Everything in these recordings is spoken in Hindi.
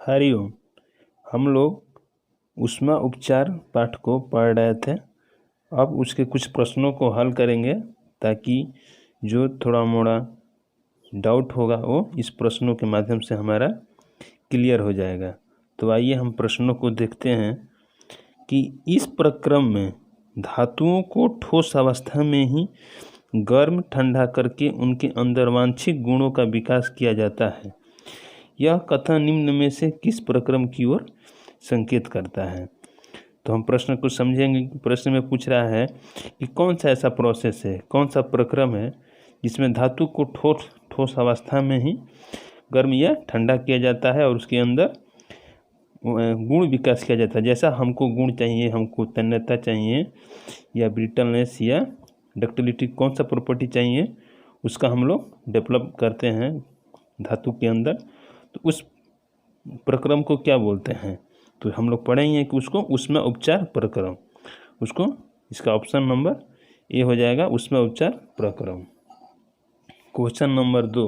हरिओम। हम लोग ऊष्मा उपचार पाठ को पढ़ रहे थे। अब उसके कुछ प्रश्नों को हल करेंगे ताकि जो थोड़ा मोड़ा डाउट होगा वो इस प्रश्नों के माध्यम से हमारा क्लियर हो जाएगा। तो आइए हम प्रश्नों को देखते हैं कि इस प्रक्रम में धातुओं को ठोस अवस्था में ही गर्म ठंडा करके उनके अंदर वांछित गुणों का विकास किया जाता है। यह कथन निम्न में से किस प्रक्रम की ओर संकेत करता है? तो हम प्रश्न को समझेंगे। प्रश्न में पूछ रहा है कि कौन सा ऐसा प्रोसेस है, कौन सा प्रक्रम है जिसमें धातु को ठोस अवस्था में ही गर्म या ठंडा किया जाता है और उसके अंदर गुण विकास किया जाता है। जैसा हमको गुण चाहिए, हमको तन्यता चाहिए या ब्रिटलनेस या डक्टिलिटी, कौन सा प्रॉपर्टी चाहिए उसका हम लोग डेवलप करते हैं धातु के अंदर। तो उस प्रक्रम को क्या बोलते हैं? तो हम लोग पढ़ेंगे कि उसको ऊष्मा उपचार प्रक्रम, उसको इसका ऑप्शन नंबर ए हो जाएगा, ऊष्मा उपचार प्रक्रम। क्वेश्चन नंबर 2,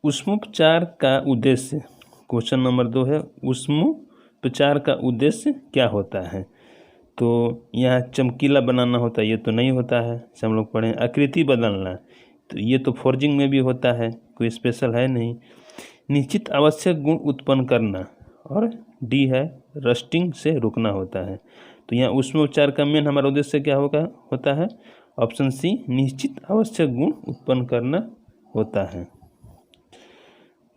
ऊष्मोपचार का उद्देश्य। क्वेश्चन नंबर 2 है ऊष्मोपचार का उद्देश्य क्या होता है? तो यहाँ चमकीला बनाना होता है, ये तो नहीं होता है, जैसे हम लोग पढ़ें। आकृति बदलना, तो ये तो फोर्जिंग में भी होता है, कोई स्पेशल है नहीं। निश्चित आवश्यक गुण उत्पन्न करना, और डी है रस्टिंग से रुकना होता है। तो यहाँ ऊष्मोपचार का मेन हमारा उद्देश्य क्या होता है? ऑप्शन सी, निश्चित आवश्यक गुण उत्पन्न करना होता है।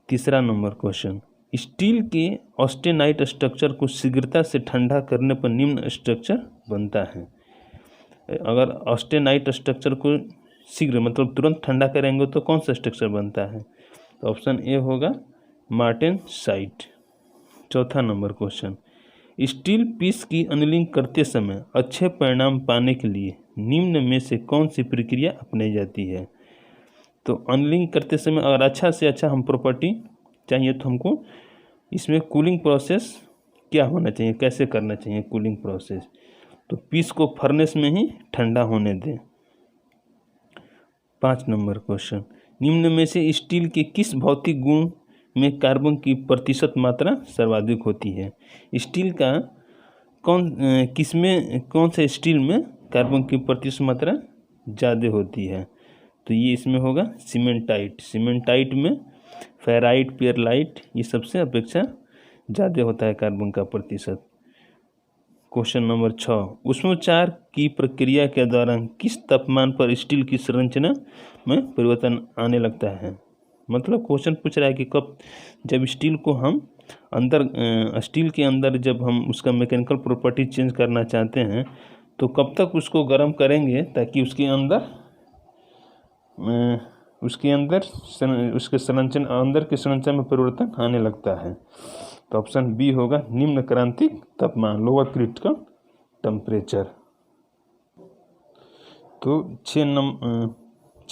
तीसरा नंबर क्वेश्चन, स्टील के ऑस्टेनाइट स्ट्रक्चर को शीघ्रता से ठंडा करने पर निम्न स्ट्रक्चर बनता है। अगर ऑस्टेनाइट स्ट्रक्चर को शीघ्र मतलब तुरंत ठंडा करेंगे तो कौन सा स्ट्रक्चर बनता है? तो ऑप्शन ए होगा मार्टेनसाइट। चौथा नंबर क्वेश्चन, स्टील पीस की अनलिंग करते समय अच्छे परिणाम पाने के लिए निम्न में से कौन सी प्रक्रिया अपनाई जाती है? तो अनलिंग करते समय अगर अच्छा से अच्छा हम प्रॉपर्टी चाहिए तो हमको इसमें कूलिंग प्रोसेस क्या होना चाहिए, कैसे करना चाहिए कूलिंग प्रोसेस? तो पीस को फर्नेस में ही ठंडा होने दें। 5 नंबर क्वेश्चन, निम्न में से स्टील के किस भौतिक गुण में कार्बन की प्रतिशत मात्रा सर्वाधिक होती है? स्टील का कौन से स्टील में कार्बन की प्रतिशत मात्रा ज़्यादा होती है? तो ये इसमें होगा सीमेंटाइट। सीमेंटाइट में फेराइट, पेरलाइट, ये सबसे अपेक्षा ज़्यादा होता है कार्बन का प्रतिशत। क्वेश्चन नंबर 6, ऊष्मोपचार की प्रक्रिया के दौरान किस तापमान पर स्टील की संरचना में परिवर्तन आने लगता है? मतलब क्वेश्चन पूछ रहा है कि कब, जब स्टील को हम स्टील के अंदर जब हम उसका मैकेनिकल प्रॉपर्टी चेंज करना चाहते हैं तो कब तक उसको गर्म करेंगे ताकि उसके अंदर की संरचना में परिवर्तन आने लगता है? तो ऑप्शन बी होगा निम्न क्रांतिक तापमान, लोअर क्रिटिकल टेम्परेचर। तो 6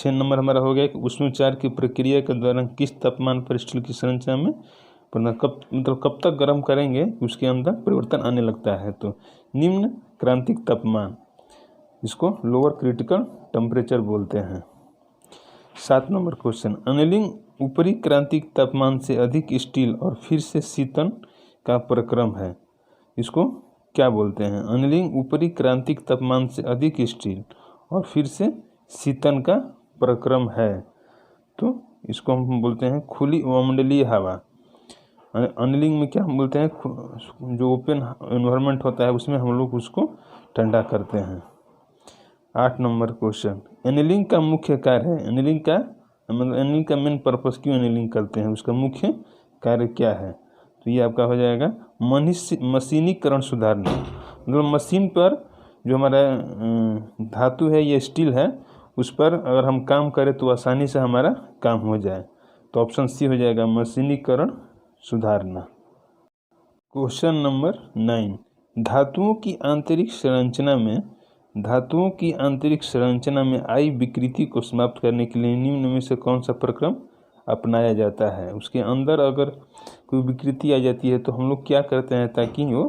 नंबर हमारा हो गया कि ऊष्मोपचार की प्रक्रिया के दौरान किस तापमान पर स्टील की संरचना में कब तक गर्म करेंगे उसके अंदर परिवर्तन आने लगता है? तो निम्न क्रांतिक तापमान, इसको लोअर क्रिटिकल टेम्परेचर बोलते हैं। 7 नंबर क्वेश्चन, अनलिंग ऊपरी क्रांतिक तापमान से अधिक स्टील और फिर से शीतन का प्रक्रम है, इसको क्या बोलते हैं? अनलिंग ऊपरी क्रांतिक तापमान से अधिक स्टील और फिर से शीतन का प्रक्रम है, तो इसको हम बोलते हैं खुली वायुमंडलीय हवा। अनलिंग में क्या हम बोलते हैं, जो ओपन एनवायरनमेंट होता है उसमें हम लोग उसको ठंडा करते हैं। 8 नंबर क्वेश्चन, एनीलिंग का मुख्य कार्य है। एनीलिंग का मेन पर्पस क्यों एनीलिंग करते हैं, उसका मुख्य कार्य क्या है? तो ये आपका हो जाएगा मशीनीकरण सुधारना। मतलब मशीन पर जो हमारा धातु है, ये स्टील है, उस पर अगर हम काम करें तो आसानी से हमारा काम हो जाए। तो ऑप्शन सी हो जाएगा मशीनीकरण सुधारना। क्वेश्चन नंबर 9, धातुओं की आंतरिक संरचना में आई विकृति को समाप्त करने के लिए निम्न में से कौन सा प्रक्रम अपनाया जाता है? उसके अंदर अगर कोई विकृति आ जाती है तो हम लोग क्या करते हैं ताकि वो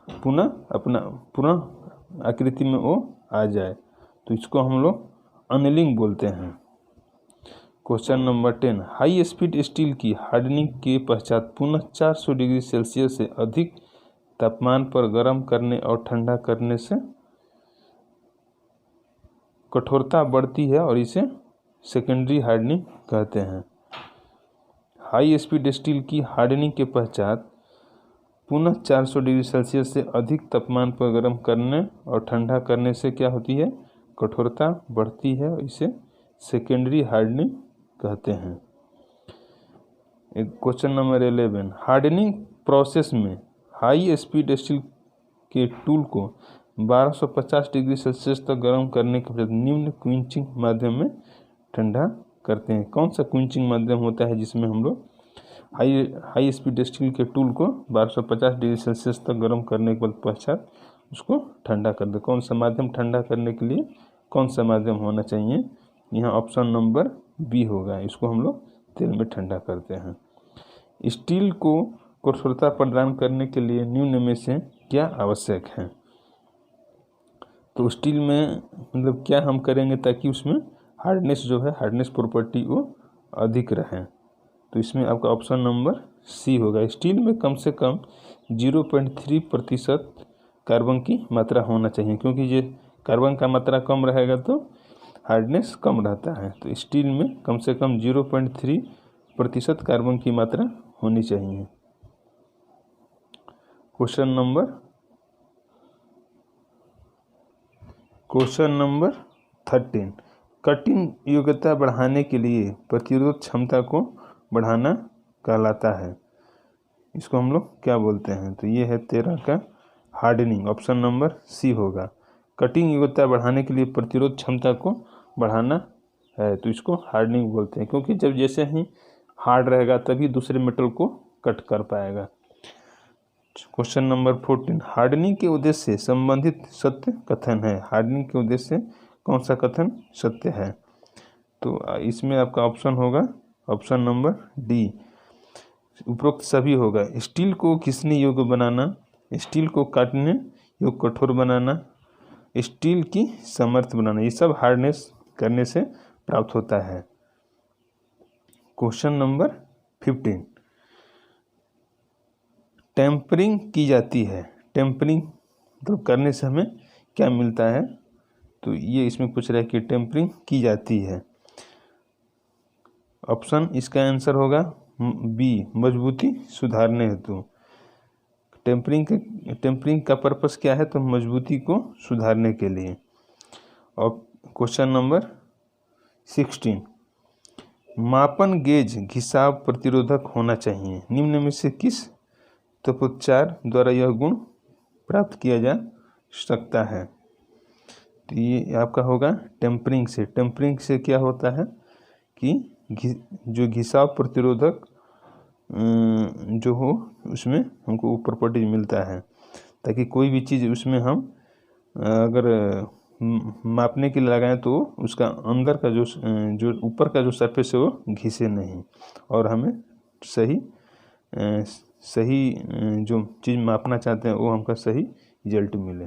पुनः आकृति में वो आ जाए? तो इसको हम लोग अनलिंग बोलते हैं। Question number 10, high speed steel की हार्डनिंग के पश्चात पुनः 400 डिग्री सेल्सियस से अधिक तापमान पर गर्म करने और ठंडा करने से कठोरता बढ़ती है और इसे सेकेंडरी हार्डनिंग कहते हैं। हाई स्पीड स्टील की हार्डनिंग के पश्चात पुनः 400 डिग्री सेल्सियस से अधिक तापमान पर गर्म करने और ठंडा करने से क्या होती है, कठोरता बढ़ती है और इसे सेकेंडरी हार्डनिंग कहते हैं। क्वेश्चन नंबर 11, हार्डनिंग प्रोसेस में हाई स्पीड स्टील के टूल को 1250 डिग्री सेल्सियस तक गर्म करने के बाद निम्न क्विंचिंग माध्यम में ठंडा करते हैं। कौन सा क्विंचिंग माध्यम होता है जिसमें हम लोग हाई स्पीड स्टील के टूल को 1250 डिग्री सेल्सियस तक गर्म करने के बाद पश्चात उसको ठंडा कर दे। कौन सा माध्यम ठंडा करने के लिए कौन सा माध्यम होना चाहिए? यहाँ ऑप्शन नंबर बी होगा। इसको हम लोग तेल में ठंडा करते हैं। स्टील को कठोरता प्रदान करने के लिए निम्न में से क्या आवश्यक है? तो स्टील में मतलब क्या हम करेंगे ताकि उसमें हार्डनेस जो है, हार्डनेस प्रॉपर्टी वो अधिक रहे। तो इसमें आपका ऑप्शन नंबर सी होगा। स्टील में कम से कम 0.3% कार्बन की मात्रा होना चाहिए, क्योंकि ये कार्बन का मात्रा कम रहेगा तो हार्डनेस कम रहता है। तो स्टील में कम से कम 0.3% कार्बन की मात्रा होनी चाहिए। क्वेश्चन नंबर 13, कटिंग योग्यता बढ़ाने के लिए प्रतिरोध क्षमता को बढ़ाना कहलाता है। इसको हम लोग क्या बोलते हैं? तो ये है 13 का हार्डनिंग। ऑप्शन नंबर सी होगा। कटिंग योग्यता बढ़ाने के लिए प्रतिरोध क्षमता को बढ़ाना है तो इसको हार्डनिंग बोलते हैं, क्योंकि जब जैसे ही हार्ड रहेगा तभी दूसरे मेटल को कट कर पाएगा। क्वेश्चन नंबर 14, हार्डनिंग के उद्देश्य से संबंधित सत्य कथन है। हार्डनिंग के उद्देश्य से कौन सा कथन सत्य है? तो इसमें आपका ऑप्शन होगा ऑप्शन नंबर डी, उपरोक्त सभी होगा। स्टील को घिसने योग्य बनाना, स्टील को काटने योग्य कठोर बनाना, स्टील की सामर्थ्य बनाना, ये सब हार्डनेस करने से प्राप्त होता है। क्वेश्चन नंबर 15, टेम्परिंग की जाती है। टेम्परिंग तो करने से हमें क्या मिलता है? तो ये इसमें पूछ रहा है कि टेम्परिंग की जाती है। ऑप्शन इसका आंसर होगा बी, मजबूती सुधारने हेतु। टेम्परिंग का पर्पस क्या है? तो मजबूती को सुधारने के लिए। और क्वेश्चन नंबर 16, मापन गेज घिसाव प्रतिरोधक होना चाहिए। निम्न में से किस तपोपचार द्वारा यह गुण प्राप्त किया जा सकता है? तो ये आपका होगा टेम्परिंग से। टेम्परिंग से क्या होता है कि जो घिसाव प्रतिरोधक जो हो उसमें हमको प्रॉपर्टी मिलता है, ताकि कोई भी चीज़ उसमें हम अगर मापने के लिए लगाएं तो उसका अंदर का जो ऊपर का जो सरफेस है वो घिसे नहीं और हमें सही जो चीज़ मापना चाहते हैं वो हमका सही रिजल्ट मिले।